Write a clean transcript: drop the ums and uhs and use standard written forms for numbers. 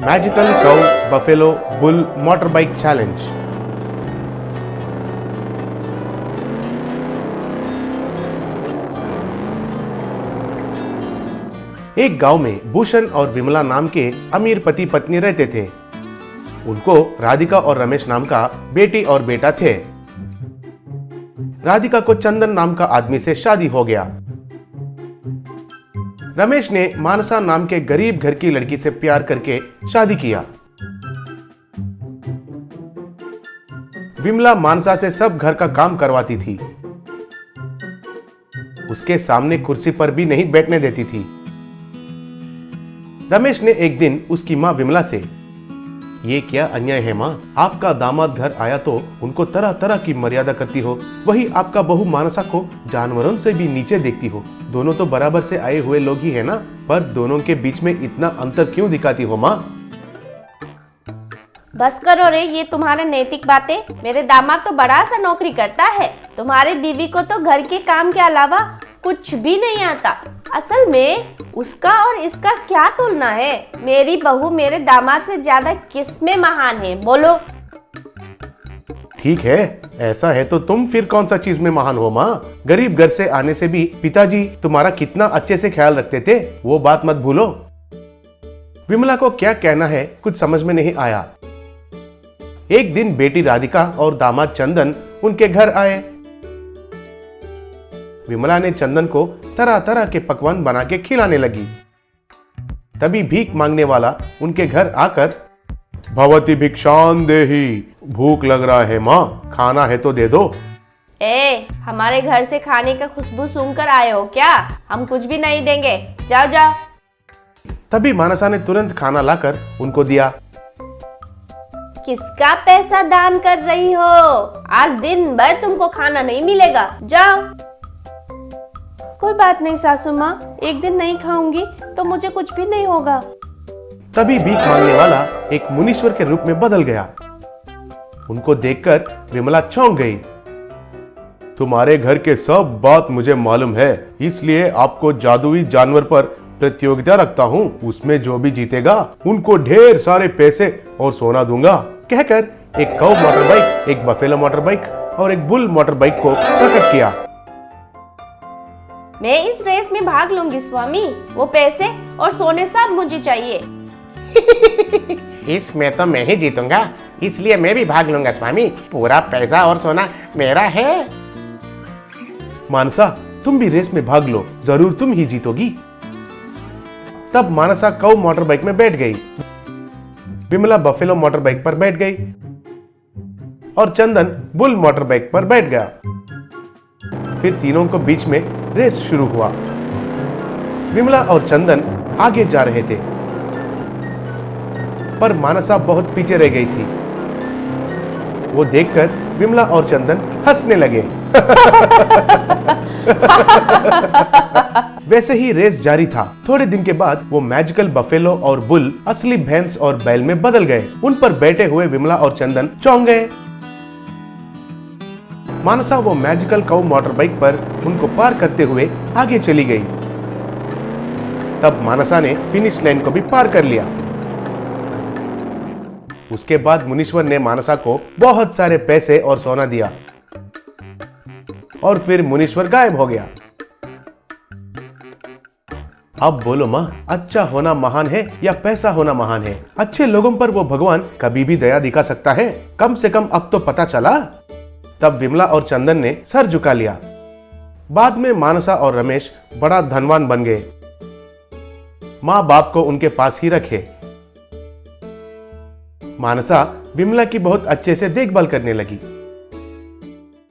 Magical काऊ buffalo bull motorbike challenge. एक गांव में भूषण और विमला नाम के अमीर पति पत्नी रहते थे। उनको राधिका और रमेश नाम का बेटी और बेटा थे। राधिका को चंदन नाम का आदमी से शादी हो गया। रमेश ने मानसा नाम के गरीब घर की लड़की से प्यार करके शादी किया। विमला मानसा से सब घर का काम करवाती थी। उसके सामने कुर्सी पर भी नहीं बैठने देती थी। रमेश ने एक दिन उसकी मां विमला से, ये क्या अन्याय है मां, आपका दामाद घर आया तो उनको तरह तरह की मर्यादा करती हो, वही आपका बहू मानसा को जानवरों से भी नीचे देखती हो। दोनों तो बराबर से आए हुए लोग ही है ना, पर दोनों के बीच में इतना अंतर क्यों दिखाती हो मां? बस करो रे ये तुम्हारे नैतिक बातें। मेरे दामाद तो बड़ा सा नौकरी करता है, तुम्हारी बीवी को तो घर के काम के अलावा कुछ भी नहीं आता। असल में उसका और इसका क्या तुलना है? मेरी बहू मेरे दामाद से ज्यादा किस में महान है बोलो? ठीक है, ऐसा है तो तुम फिर कौन सा चीज में महान हो माँ? गरीब घर से आने से भी पिताजी तुम्हारा कितना अच्छे से ख्याल रखते थे, वो बात मत भूलो। विमला को क्या कहना है कुछ समझ में नहीं आया। एक दिन बेटी राधिका और दामाद चंदन उनके घर आए। विमला ने चंदन को तरह तरह के पकवान बना के खिलाने लगी। तभी भीख मांगने वाला उनके घर आकर, भवती भिक्षान देही, भूख लग रहा है माँ, खाना है तो दे दो। हमारे घर से खाने का खुशबू सूंघकर आए हो क्या? हम कुछ भी नहीं देंगे, जाओ जाओ। तभी मानसा ने तुरंत खाना लाकर उनको दिया। किसका पैसा दान कर रही हो? आज दिन भर तुमको खाना नहीं मिलेगा, जाओ। कोई बात नहीं सासू माँ, एक दिन नहीं खाऊंगी तो मुझे कुछ भी नहीं होगा। तभी भीख मांगने वाला एक मुनीश्वर के रूप में बदल गया। उनको देखकर विमला चौंक गई। तुम्हारे घर के सब बात मुझे मालूम है, इसलिए आपको जादुई जानवर पर प्रतियोगिता रखता हूँ। उसमें जो भी जीतेगा उनको ढेर सारे पैसे और सोना दूंगा, कहकर एक काऊ मोटरबाइक, एक बफेलो मोटरबाइक और एक बुल मोटरबाइक को प्रकट किया। मैं इस रेस में भाग लूंगी स्वामी, वो पैसे और सोने सब मुझे चाहिए। इसमें तो मैं ही जीतूंगा, इसलिए मैं भी भाग लूंगा स्वामी, पूरा पैसा और सोना मेरा है। मानसा तुम भी रेस में भाग लो, जरूर तुम ही जीतोगी। तब मानसा काऊ मोटरबाइक में बैठ गई, विमला बफेलो मोटरबाइक पर बैठ गई और चंदन बुल मोटरबाइक पर बैठ गया। फिर तीनों को बीच में रेस शुरू हुआ। विमला और चंदन आगे जा रहे थे, पर मानसा बहुत पीछे रह गई थी। वो देखकर विमला और चंदन हंसने लगे। वैसे ही रेस जारी था। थोड़े दिन के बाद वो मैजिकल बफेलो और बुल असली भैंस और बैल में बदल गए। उन पर बैठे हुए विमला और चंदन चौंक गए। मानसा वो मैजिकल काऊ मोटरबाइक पर उनको पार करते हुए आगे चली गई। तब मानसा ने फिनिश लाइन को भी पार कर लिया। उसके बाद मुनीश्वर ने मानसा को बहुत सारे पैसे और सोना दिया और फिर मुनीश्वर गायब हो गया। अब बोलो माँ, अच्छा होना महान है या पैसा होना महान है? अच्छे लोगों पर वो भगवान कभी भी दया दिखा सकता है, कम से कम अब तो पता चला। तब विमला और चंदन ने सर झुका लिया। बाद में मानसा और रमेश बड़ा धनवान बन गए। माँ बाप को उनके पास ही रखे। मानसा विमला की बहुत अच्छे से देखभाल करने लगी।